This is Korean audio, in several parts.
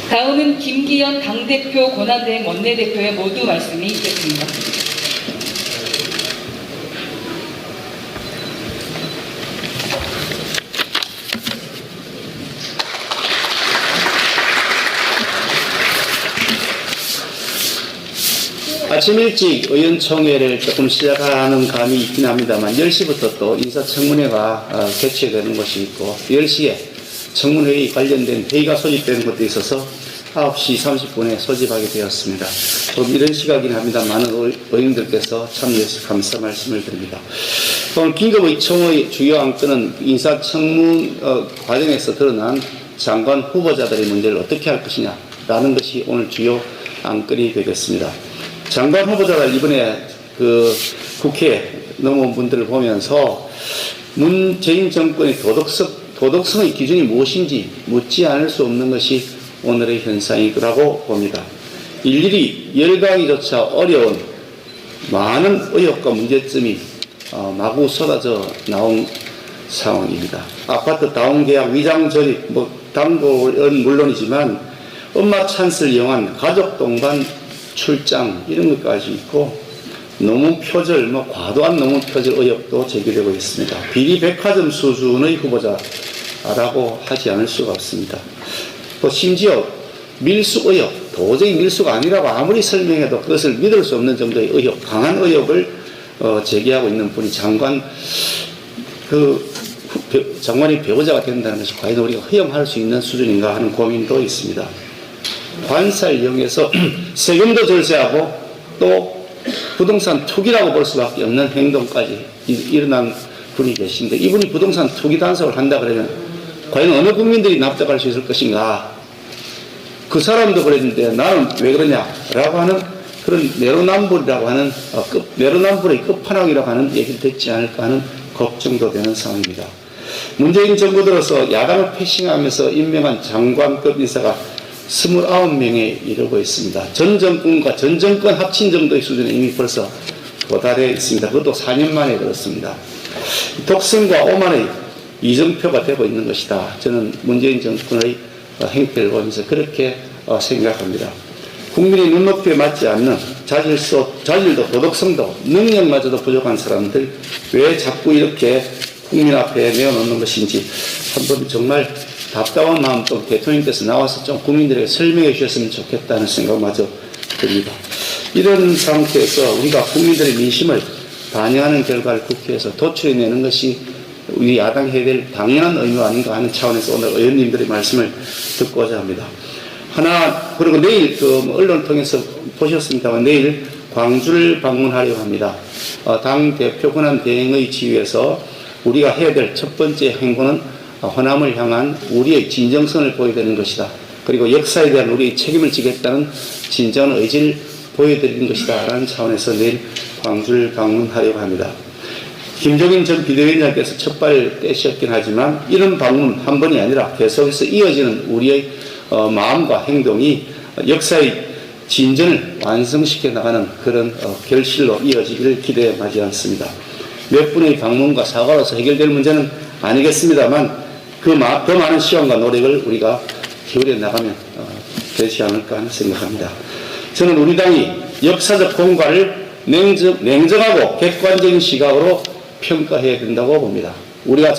다음은 김기현 당대표 권한대행 원내대표의 모두 말씀이 있겠습니다. 아침 일찍 의원총회를 조금 시작하는 감이 있긴 합니다만 10시부터 또 인사청문회가 개최되는 것이 있고 10시에 청문회의 관련된 회의가 소집되는 것도 있어서 9시 30분에 소집하게 되었습니다. 좀 이런 시각이긴 합니다. 많은 의원들께서 참여해 주셔서 감사 말씀을 드립니다. 오늘 긴급의총의 주요 안건은 인사청문 과정에서 드러난 장관 후보자들의 문제를 어떻게 할 것이냐라는 것이 오늘 주요 안건이 되겠습니다. 장관 후보자가 이번에 국회에 넘어온 분들을 보면서 문재인 정권의 도덕성의 기준이 무엇인지 묻지 않을 수 없는 것이 오늘의 현상이라고 봅니다. 일일이 열강이조차 어려운 많은 의혹과 문제점이 마구 쏟아져 나온 상황입니다. 아파트 다운계약 위장 조립, 당골은 물론이지만 엄마 찬스를 이용한 가족 동반 출장 이런 것까지 있고 노무 표절, 과도한 노무 표절 의혹도 제기되고 있습니다. 비리 백화점 수준의 후보자라고 하지 않을 수가 없습니다. 또 심지어 밀수 의혹, 도저히 밀수가 아니라고 아무리 설명해도 그것을 믿을 수 없는 정도의 의혹, 강한 의혹을 제기하고 있는 분이 장관이 배우자가 된다는 것이 과연 우리가 허용할 수 있는 수준인가 하는 고민도 있습니다. 관사를 이용해서 세금도 절세하고 또 부동산 투기라고 볼 수밖에 없는 행동까지 일어난 분이 계신데 이분이 부동산 투기 단속을 한다 그러면 과연 어느 국민들이 납득할 수 있을 것인가. 그 사람도 그랬는데 나는 왜 그러냐라고 하는 그런 내로남불이라고 하는 내로남불의 끝판왕이라고 하는 얘기를 듣지 않을까 하는 걱정도 되는 상황입니다. 문재인 정부 들어서 야당을 패싱하면서 임명한 장관급 인사가 29명에 이르고 있습니다. 전 정권과 전 정권 합친 정도의 수준에 이미 벌써 도달해 있습니다. 그것도 4년 만에 그렇습니다. 독선과 오만의 이정표가 되고 있는 것이다. 저는 문재인 정권의 행태를 보면서 그렇게 생각합니다. 국민의 눈높이에 맞지 않는 자질도 도덕성도 능력마저도 부족한 사람들 왜 자꾸 이렇게 국민 앞에 내어놓는 것인지 한번 정말 답답한 마음도 대통령께서 나와서 좀 국민들에게 설명해 주셨으면 좋겠다는 생각마저 듭니다. 이런 상태에서 우리가 국민들의 민심을 반영하는 결과를 국회에서 도출해내는 것이 우리 야당이 해야 될 당연한 의무 아닌가 하는 차원에서 오늘 의원님들의 말씀을 듣고자 합니다. 그리고 내일 언론 통해서 보셨습니다만 내일 광주를 방문하려고 합니다. 당대표 권한 대행의 지위에서 우리가 해야 될 첫 번째 행보는 호남을 향한 우리의 진정성을 보여드리는 것이다. 그리고 역사에 대한 우리의 책임을 지겠다는 진정한 의지를 보여드리는 것이다. 라는 차원에서 내일 광주를 방문하려고 합니다. 김종인 전 비대위원장께서 첫발 떼셨긴 하지만 이런 방문 한 번이 아니라 계속해서 이어지는 우리의 마음과 행동이 역사의 진전을 완성시켜 나가는 그런 결실로 이어지기를 기대하지 않습니다. 몇 분의 방문과 사과로서 해결될 문제는 아니겠습니다만 더 많은 시간과 노력을 우리가 기울여 나가면 되지 않을까 하는 생각합니다. 저는 우리 당이 역사적 공과를 냉정하고 객관적인 시각으로 평가해야 된다고 봅니다. 우리가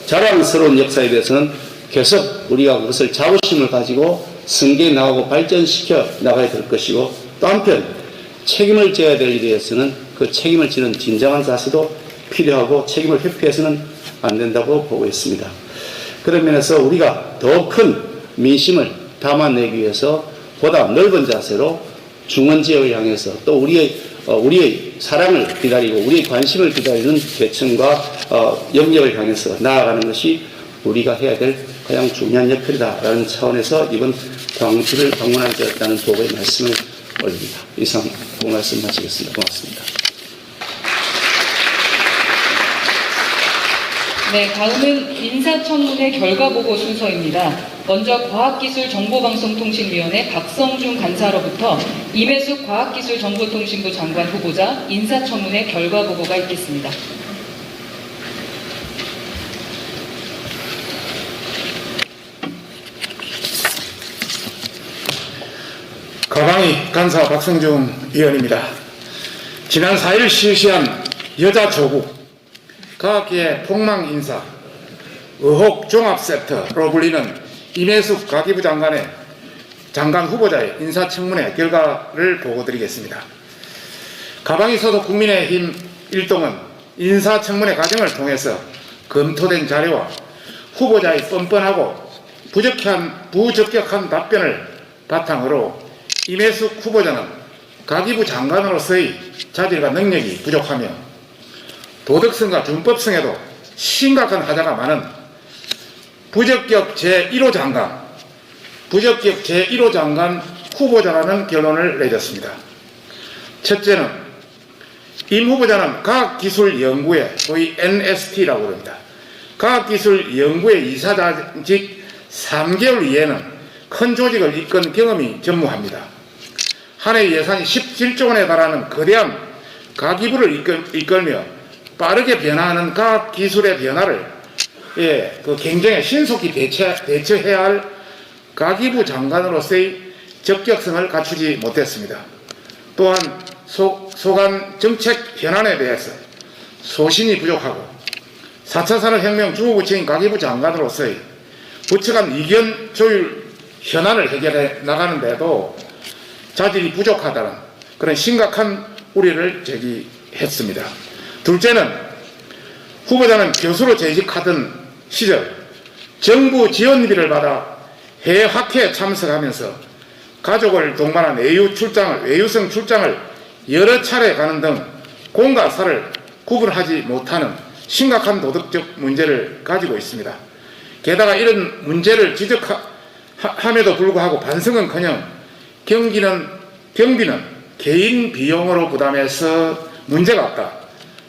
자랑스러운 역사에 대해서는 계속 우리가 그것을 자부심을 가지고 승계해 나가고 발전시켜 나가야 될 것이고 또 한편 책임을 져야 될 일에 대해서는 그 책임을 지는 진정한 자세도 필요하고 책임을 회피해서는 안 된다고 보고 있습니다. 그런 면에서 우리가 더 큰 민심을 담아내기 위해서 보다 넓은 자세로 중원지역을 향해서 또 우리의 사랑을 기다리고 우리의 관심을 기다리는 계층과 영역을 향해서 나아가는 것이 우리가 해야 될 가장 중요한 역할이다라는 차원에서 이번 광주를 방문하게 되었다는 보고의 말씀을 올립니다. 이상 그 말씀 마치겠습니다. 고맙습니다. 네, 다음은 인사청문회 결과보고 순서입니다. 먼저 과학기술정보방송통신위원회 박성중 간사로부터 임혜숙 과학기술정보통신부 장관 후보자 인사청문회 결과보고가 있겠습니다. 가방이 간사 박성중 의원입니다. 지난 4일 실시한 여자 조국, 과학계의 폭망 인사, 의혹 종합 세트로 불리는 임혜숙 가기부 장관 후보자의 인사청문회 결과를 보고드리겠습니다. 가방이 소속 국민의힘 일동은 인사청문회 과정을 통해서 검토된 자료와 후보자의 뻔뻔하고 부적격한 답변을 바탕으로 임혜숙 후보자는 가기부 장관으로서의 자질과 능력이 부족하며 도덕성과 준법성에도 심각한 하자가 많은 부적격 제1호 장관 후보자라는 결론을 내렸습니다. 첫째는 임 후보자는 과학기술연구회, 소위 NST라고 합니다. 과학기술연구회 이사장직 3개월 이내에는 큰 조직을 이끈 경험이 전무합니다. 한 해 예산이 17조 원에 달하는 거대한 과기부를 이끌며 빠르게 변화하는 과학기술의 변화를 그 경쟁에 신속히 대처해야 할 과기부 장관으로서의 적격성을 갖추지 못했습니다. 또한 소관 정책 현안에 대해서 소신이 부족하고 4차 산업혁명 주무부처인 과기부 장관으로서의 부처 간 이견 조율 현안을 해결해 나가는 데도 자질이 부족하다는 그런 심각한 우려를 제기했습니다. 둘째는 후보자는 교수로 재직하던 시절 정부 지원비를 받아 해외 학회에 참석하면서 가족을 동반한 외유성 출장을 여러 차례 가는 등 공과 사를 구분하지 못하는 심각한 도덕적 문제를 가지고 있습니다. 게다가 이런 문제를 지적함에도 불구하고 반성은커녕 경비는 개인 비용으로 부담해서 문제가 없다.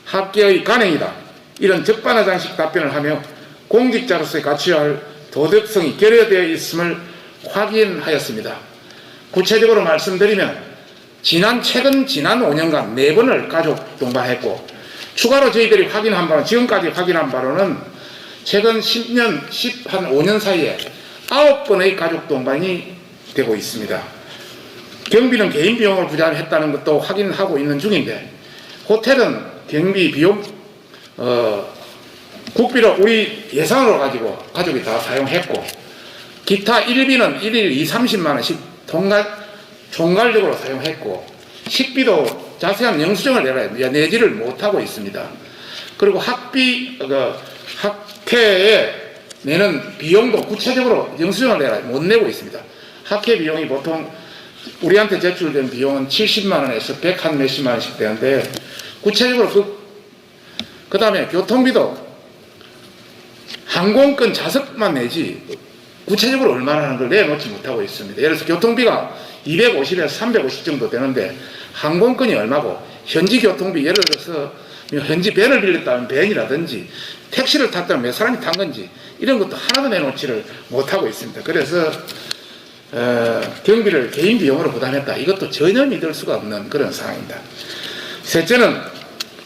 학계의 관행이다. 이런 적반하장식 답변을 하며 공직자로서의 갖춰야 할 도덕성이 결여되어 있음을 확인하였습니다. 구체적으로 말씀드리면 최근 5년간 4번을 가족 동반했고 추가로 저희들이 지금까지 확인한 바로는 최근 5년 사이에 9번의 가족 동반이 되고 있습니다. 경비는 개인 비용을 부담했다는 것도 확인하고 있는 중인데 호텔은 경비 비용 국비로 우리 예산으로 가지고 가족이 다 사용했고 기타 일비는 1일 30만 원씩 총괄적으로 사용했고 식비도 자세한 영수증을 내지를 못하고 있습니다. 그리고 학회에 내는 비용도 구체적으로 영수증을 못 내고 있습니다. 학회 비용이 보통 우리한테 제출된 비용은 70만 원에서 100 한 몇십만 원씩 되는데 구체적으로 그 다음에 교통비도 항공권 좌석만 내지 구체적으로 얼마나 하는 걸 내놓지 못하고 있습니다. 예를 들어서 교통비가 250에서 350 정도 되는데 항공권이 얼마고 현지 교통비 예를 들어서 현지 밴을 빌렸다면 밴이라든지 택시를 탔다면 몇 사람이 탄 건지 이런 것도 하나도 내놓지를 못하고 있습니다. 그래서 경비를 개인 비용으로 부담했다. 이것도 전혀 믿을 수가 없는 그런 상황입니다. 셋째는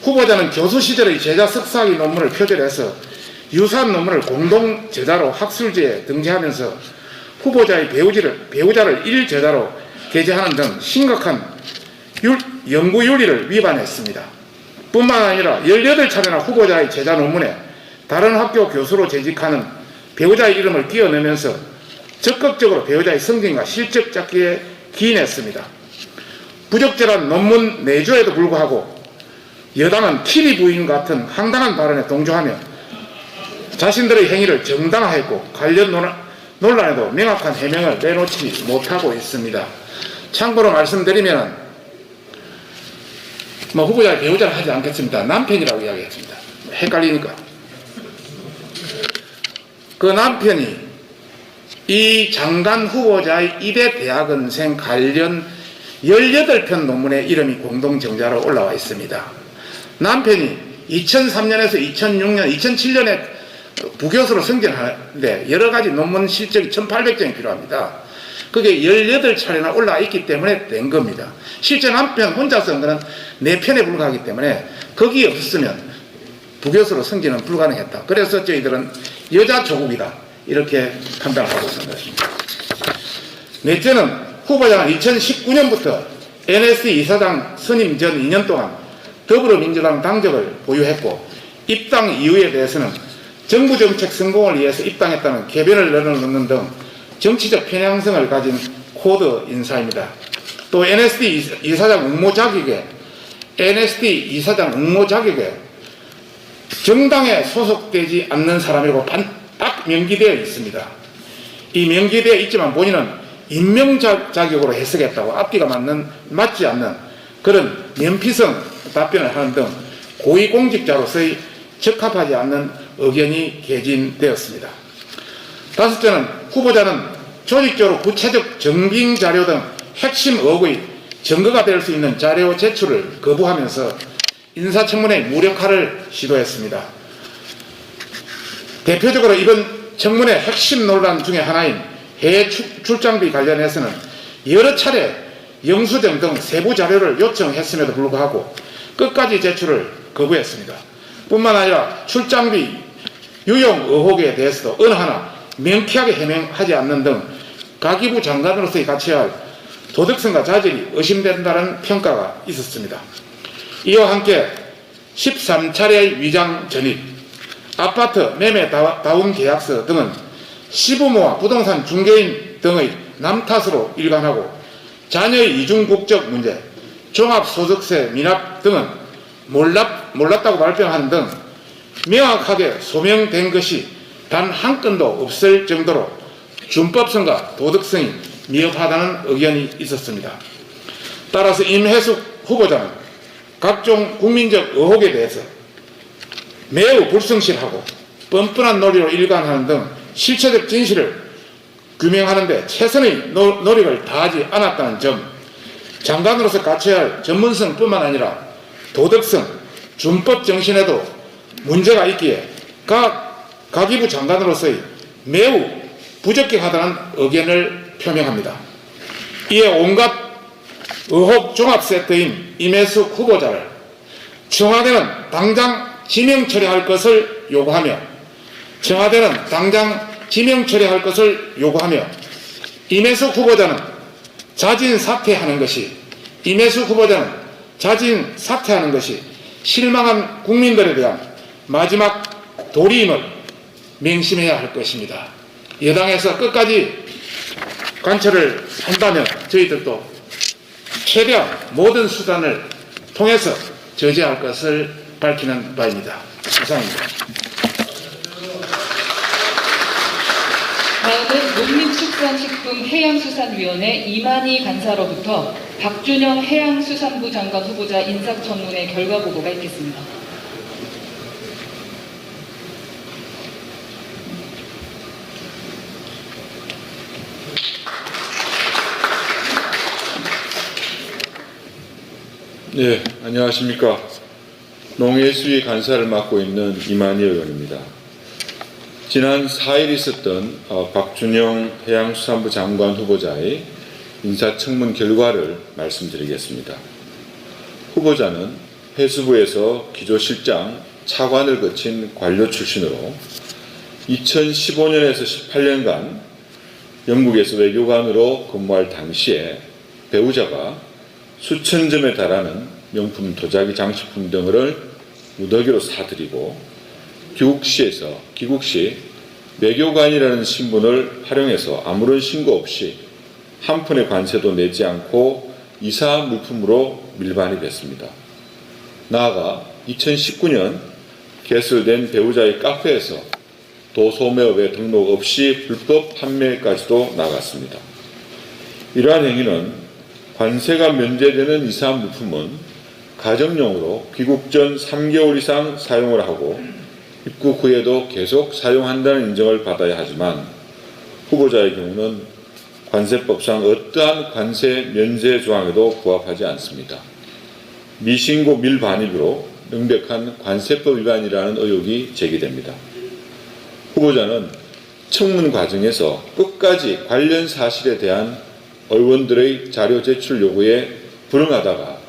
후보자는 교수 시절의 제자 석사학위 논문을 표절해서 유사한 논문을 공동 제자로 학술지에 등재하면서 후보자의 배우자를 1제자로 게재하는 등 심각한 연구 윤리를 위반했습니다. 뿐만 아니라 18차례나 후보자의 제자 논문에 다른 학교 교수로 재직하는 배우자의 이름을 끼워넣으면서 적극적으로 배우자의 성진과 실적 잡기에 기인했습니다. 부적절한 논문 내조에도 불구하고 여당은 키리 부인 같은 황당한 발언에 동조하며 자신들의 행위를 정당화했고 관련 논란에도 명확한 해명을 내놓지 못하고 있습니다. 참고로 말씀드리면 후보자의 배우자를 하지 않겠습니다. 남편이라고 이야기했습니다. 헷갈리니까. 그 남편이 이 장관 후보자의 이대 대학원생 관련 18편 논문의 이름이 공동정자로 올라와 있습니다. 남편이 2003년에서 2006년, 2007년에 부교수로 승진하는데 여러가지 논문 실적이 1800점이 필요합니다. 그게 18차례나 올라와 있기 때문에 된 겁니다. 실제 남편 혼자 쓴 거는 4편에 불과하기 때문에 거기에 없으면 부교수로 승진은 불가능했다. 그래서 저희들은 여자 조국이다 이렇게 판단하고 있는 것입니다. 넷째는 후보자는 2019년부터 NSD 이사장 선임 전 2년 동안 더불어민주당 당적을 보유했고 입당 이유에 대해서는 정부 정책 성공을 위해서 입당했다는 궤변을 내놓는 등 정치적 편향성을 가진 코드 인사입니다. 또 NSD 이사장 응모 자격에 정당에 소속되지 않는 사람이고 딱 명기되어 있습니다. 이 명기되어 있지만 본인은 임명 자격으로 해석했다고 앞뒤가 맞지 않는 그런 면피성 답변을 하는 등 고위공직자로서의 적합하지 않는 의견이 개진되었습니다. 다섯째는 후보자는 조직적으로 구체적 정빙 자료 등 핵심 의혹의 증거가 될 수 있는 자료 제출을 거부하면서 인사청문회 무력화를 시도했습니다. 대표적으로 이번 청문회 핵심 논란 중에 하나인 해외 출장비 관련해서는 여러 차례 영수증 등 세부 자료를 요청했음에도 불구하고 끝까지 제출을 거부했습니다. 뿐만 아니라 출장비 유용 의혹에 대해서도 어느 하나 명쾌하게 해명하지 않는 등 가기부 장관으로서의 가치야 할 도덕성과 자질이 의심된다는 평가가 있었습니다. 이와 함께 13차례의 위장 전입, 아파트 매매 다운 계약서 등은 시부모와 부동산 중개인 등의 남탓으로 일관하고 자녀의 이중 국적 문제, 종합소득세 미납 등은 몰랐다고 발표하는 등 명확하게 소명된 것이 단 한 건도 없을 정도로 준법성과 도덕성이 미흡하다는 의견이 있었습니다. 따라서 임혜숙 후보자는 각종 국민적 의혹에 대해서 매우 불성실하고 뻔뻔한 논리로 일관하는 등 실체적 진실을 규명하는 데 최선의 노력을 다하지 않았다는 점, 장관으로서 갖춰야 할 전문성뿐만 아니라 도덕성, 준법 정신에도 문제가 있기에 가기부 장관으로서의 매우 부적격하다는 의견을 표명합니다. 이에 온갖 의혹 종합 세트인 임혜숙 후보자를 청와대는 당장 지명 처리할 것을 요구하며 임혜숙 후보자는 자진 사퇴하는 것이 실망한 국민들에 대한 마지막 도리임을 명심해야 할 것입니다. 여당에서 끝까지 관철을 한다면 저희들도 최대한 모든 수단을 통해서 저지할 것을 밝히는 바입니다. 이상입니다. 다음은 농림축산식품해양수산위원회 이만희 간사로부터 박준영 해양수산부 장관 후보자 인사청문회 결과 보고가 있겠습니다. 네, 안녕하십니까. 농해수위 간사를 맡고 있는 이만희 의원입니다. 지난 4일 있었던 박준영 해양수산부 장관 후보자의 인사청문 결과를 말씀드리겠습니다. 후보자는 해수부에서 기조실장, 차관을 거친 관료 출신으로 2015년에서 18년간 영국에서 외교관으로 근무할 당시에 배우자가 수천 점에 달하는 명품 도자기 장식품 등을 무더기로 사들이고 귀국시 외교관이라는 신분을 활용해서 아무런 신고 없이 한 푼의 관세도 내지 않고 이사한 물품으로 밀반입했습니다. 나아가 2019년 개설된 배우자의 카페에서 도소매업에 등록 없이 불법 판매까지도 나갔습니다. 이러한 행위는 관세가 면제되는 이사한 물품은 가정용으로 귀국 전 3개월 이상 사용을 하고 입국 후에도 계속 사용한다는 인정을 받아야 하지만 후보자의 경우는 관세법상 어떠한 관세 면제 조항에도 부합하지 않습니다. 미신고 밀반입으로 명백한 관세법 위반이라는 의혹이 제기됩니다. 후보자는 청문 과정에서 끝까지 관련 사실에 대한 의원들의 자료 제출 요구에 불응하다가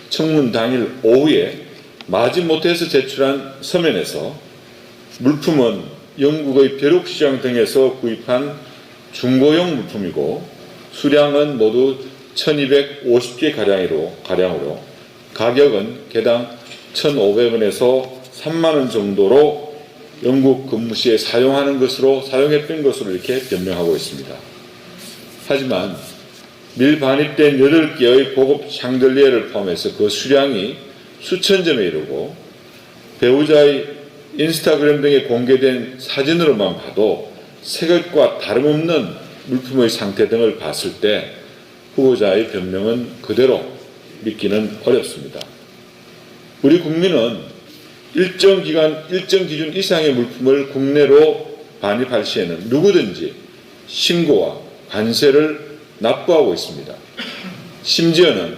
청문 당일 오후에 마지못해서 제출한 서면에서 물품은 영국의 벼룩시장 등에서 구입한 중고용 물품이고 수량은 모두 1250개 가량으로 가격은 개당 1,500원에서 3만 원 정도로 영국 근무 시에 사용했던 것으로 이렇게 변명하고 있습니다. 하지만 밀 반입된 8개의 고급 샹들리에를 포함해서 그 수량이 수천 점에 이르고 배우자의 인스타그램 등에 공개된 사진으로만 봐도 새것과 다름없는 물품의 상태 등을 봤을 때 후보자의 변명은 그대로 믿기는 어렵습니다. 우리 국민은 일정 기준 이상의 물품을 국내로 반입할 시에는 누구든지 신고와 관세를 납부하고 있습니다. 심지어는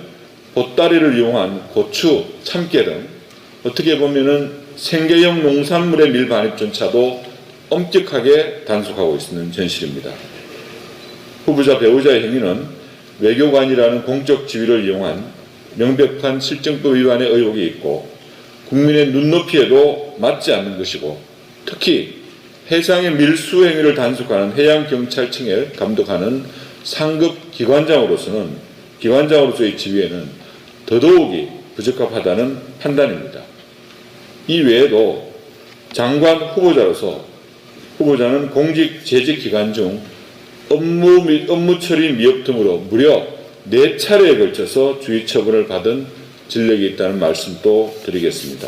보따리를 이용한 고추, 참깨 등 어떻게 보면은 생계형 농산물의 밀 반입조차도 엄격하게 단속하고 있는 현실입니다. 후보자 배우자의 행위는 외교관이라는 공적 지위를 이용한 명백한 실정법 위반의 의혹이 있고 국민의 눈높이에도 맞지 않는 것이고 특히 해상의 밀수 행위를 단속하는 해양경찰청에 감독하는 상급 기관장으로서의 지위에는 더더욱이 부적합하다는 판단입니다. 이 외에도 장관 후보자로서 후보자는 공직 재직 기간 중 업무 처리 미흡 등으로 무려 4차례에 걸쳐서 주의 처분을 받은 진력이 있다는 말씀도 드리겠습니다.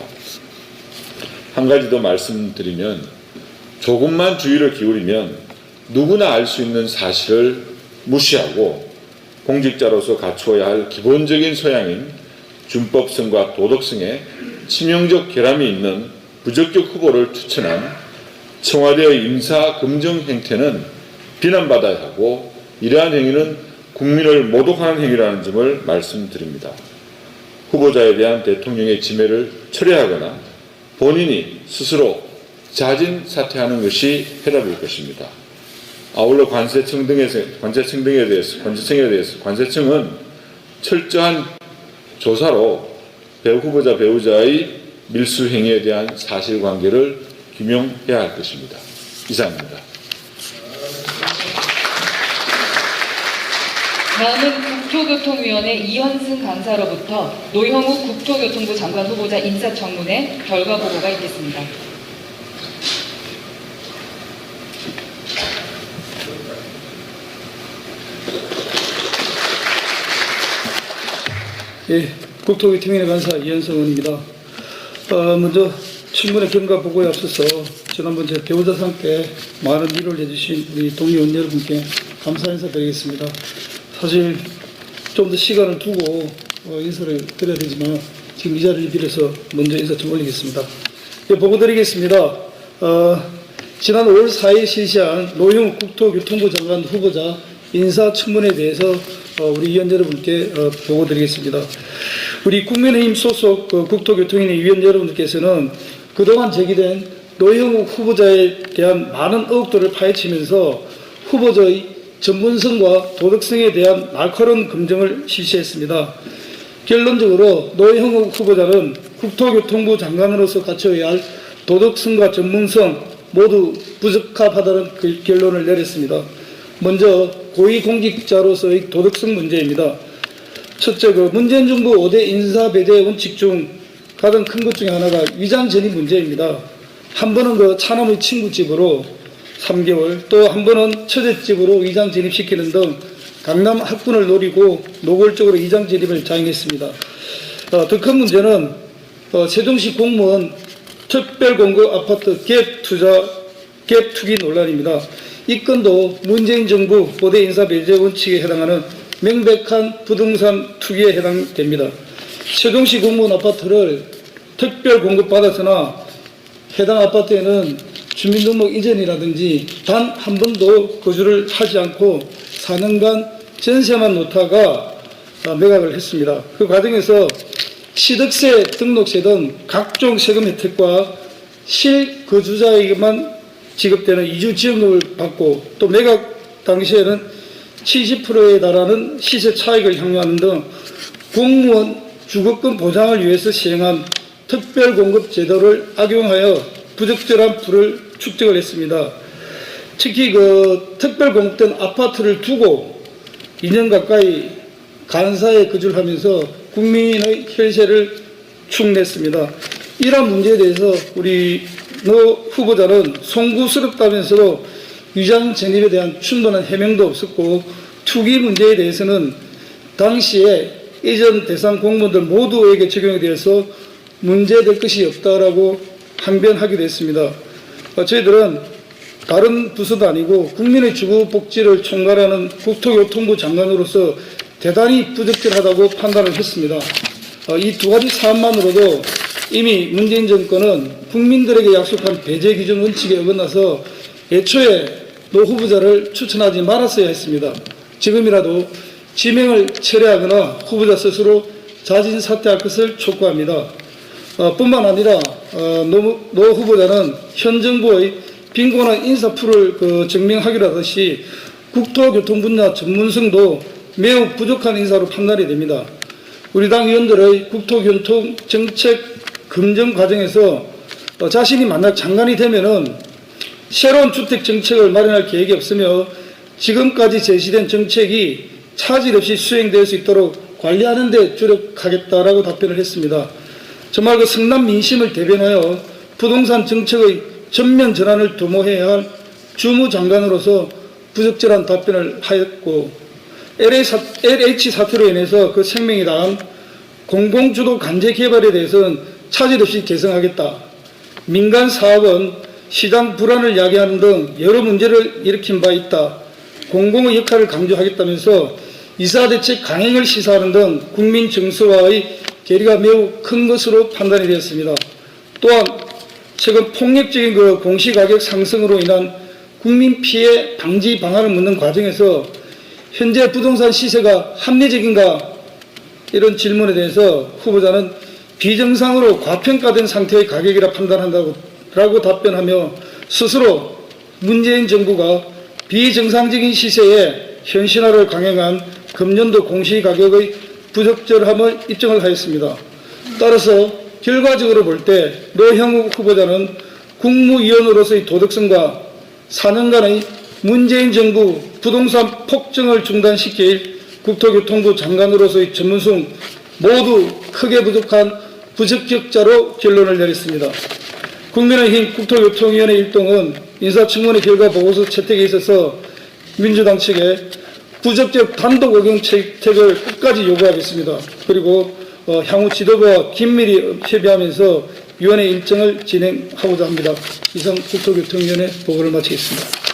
한 가지 더 말씀드리면 조금만 주의를 기울이면 누구나 알 수 있는 사실을 무시하고 공직자로서 갖추어야 할 기본적인 소양인 준법성과 도덕성에 치명적 결함이 있는 부적격 후보를 추천한 청와대의 인사 검증 행태는 비난받아야 하고 이러한 행위는 국민을 모독하는 행위라는 점을 말씀드립니다. 후보자에 대한 대통령의 지매를 철회하거나 본인이 스스로 자진 사퇴하는 것이 해답일 것입니다. 아울러 관세청에 대해서 관세청은 철저한 조사로 배우자의 밀수 행위에 대한 사실관계를 규명해야 할 것입니다. 이상입니다. 다음은 국토교통위원회 이현승 간사로부터 노형욱 국토교통부 장관 후보자 인사청문회 결과 보고가 있겠습니다. 예, 국토교통위원회 간사 이현승 의원입니다. 먼저 청문회 결과 보고에 앞서서 지난번 제 배우자와 함께 많은 일을 해주신 우리 동료원 여러분께 감사 인사드리겠습니다. 사실 좀 더 시간을 두고 인사를 드려야 되지만 지금 이 자리를 빌어서 먼저 인사 좀 올리겠습니다. 예, 보고 드리겠습니다. 지난 5월 4일 실시한 노형욱 국토교통부 장관 후보자 인사청문회에 대해서 우리 위원 여러분께 보고 드리겠습니다. 우리 국민의힘 소속 국토교통위원회 위원 여러분들께서는 그동안 제기된 노형욱 후보자에 대한 많은 의혹들을 파헤치면서 후보자의 전문성과 도덕성에 대한 날카로운 검증을 실시했습니다. 결론적으로 노형욱 후보자는 국토교통부 장관으로서 갖춰야 할 도덕성과 전문성 모두 부적합하다는 그 결론을 내렸습니다. 먼저 고위공직자로서의 도덕성 문제입니다. 첫째, 문재인 정부 5대 인사배제 원칙 중 가장 큰 것 중에 하나가 위장 전입 문제입니다. 한 번은 차남의 친구 집으로 3개월, 또 한 번은 처제 집으로 위장 진입시키는 등 강남 학군을 노리고 노골적으로 위장 진입을 자행했습니다. 더 큰 문제는 세종시 공무원 특별공급 아파트 갭 투기 논란입니다. 이 건도 문재인 정부 5대 인사 배제 원칙에 해당하는 명백한 부동산 투기에 해당됩니다. 세종시 공무원 아파트를 특별 공급받았으나 해당 아파트에는 주민등록 이전이라든지 단 한 번도 거주를 하지 않고 4년간 전세만 놓다가 매각을 했습니다. 그 과정에서 취득세, 등록세 등 각종 세금 혜택과 실거주자에게만 지급되는 이주지원금을 받고 또 매각 당시에는 70%에 달하는 시세 차익을 향유하는 등 공무원 주거권 보장을 위해서 시행한 특별공급 제도를 악용하여 부적절한 부를 축적을 했습니다. 특히 특별공급된 아파트를 두고 2년 가까이 간사에 거주하면서 국민의 혈세를 축냈습니다. 이러한 문제에 대해서 우리 노 후보자는 송구스럽다면서도 위장 전입에 대한 충분한 해명도 없었고, 투기 문제에 대해서는 당시에 이전 대상 공무원들 모두에게 적용에 대해서 문제될 것이 없다라고 항변하기도 했습니다. 저희들은 다른 부서도 아니고 국민의 주거 복지를 총괄하는 국토교통부 장관으로서 대단히 부적절하다고 판단을 했습니다. 이 두 가지 사안만으로도 이미 문재인 정권은 국민들에게 약속한 배제 기준 원칙에 어긋나서 애초에 노 후보자를 추천하지 말았어야 했습니다. 지금이라도 지명을 철회하거나 후보자 스스로 자진 사퇴할 것을 촉구합니다. 뿐만 아니라 노 후보자는 현 정부의 빈곤한 인사풀을 증명하기로 하듯이 국토교통 분야 전문성도 매우 부족한 인사로 판단이 됩니다. 우리 당 의원들의 국토교통 정책 검증 과정에서 자신이 만약 장관이 되면은 새로운 주택 정책을 마련할 계획이 없으며 지금까지 제시된 정책이 차질 없이 수행될 수 있도록 관리하는 데 주력하겠다라고 답변을 했습니다. 정말 그 성남 민심을 대변하여 부동산 정책의 전면 전환을 도모해야 할 주무장관으로서 부적절한 답변을 하였고, LH 사태로 인해서 그 생명이 당한 공공주도 간제 개발에 대해서는 차질 없이 개선하겠다. 민간 사업은 시장 불안을 야기하는 등 여러 문제를 일으킨 바 있다. 공공의 역할을 강조하겠다면서 이사대책 강행을 시사하는 등 국민 정서와의 괴리가 매우 큰 것으로 판단이 되었습니다. 또한 최근 폭력적인 공시가격 상승으로 인한 국민 피해 방지 방안을 묻는 과정에서 현재 부동산 시세가 합리적인가, 이런 질문에 대해서 후보자는 비정상으로 과평가된 상태의 가격이라 판단한다고 답변하며 스스로 문재인 정부가 비정상적인 시세에 현실화를 강행한 금년도 공시가격의 부적절함을 입증을 하였습니다. 따라서 결과적으로 볼 때 노형욱 후보자는 국무위원으로서의 도덕성과 4년간의 문재인 정부 부동산 폭증을 중단시킬 국토교통부 장관으로서의 전문성 모두 크게 부족한 부적격자로 결론을 내렸습니다. 국민의힘 국토교통위원회 일동은 인사청문회 결과 보고서 채택에 있어서 민주당 측에 부적격 단독 의견 채택을 끝까지 요구하겠습니다. 그리고 향후 지도부와 긴밀히 협의하면서 위원회 일정을 진행하고자 합니다. 이상 국토교통위원회 보고를 마치겠습니다.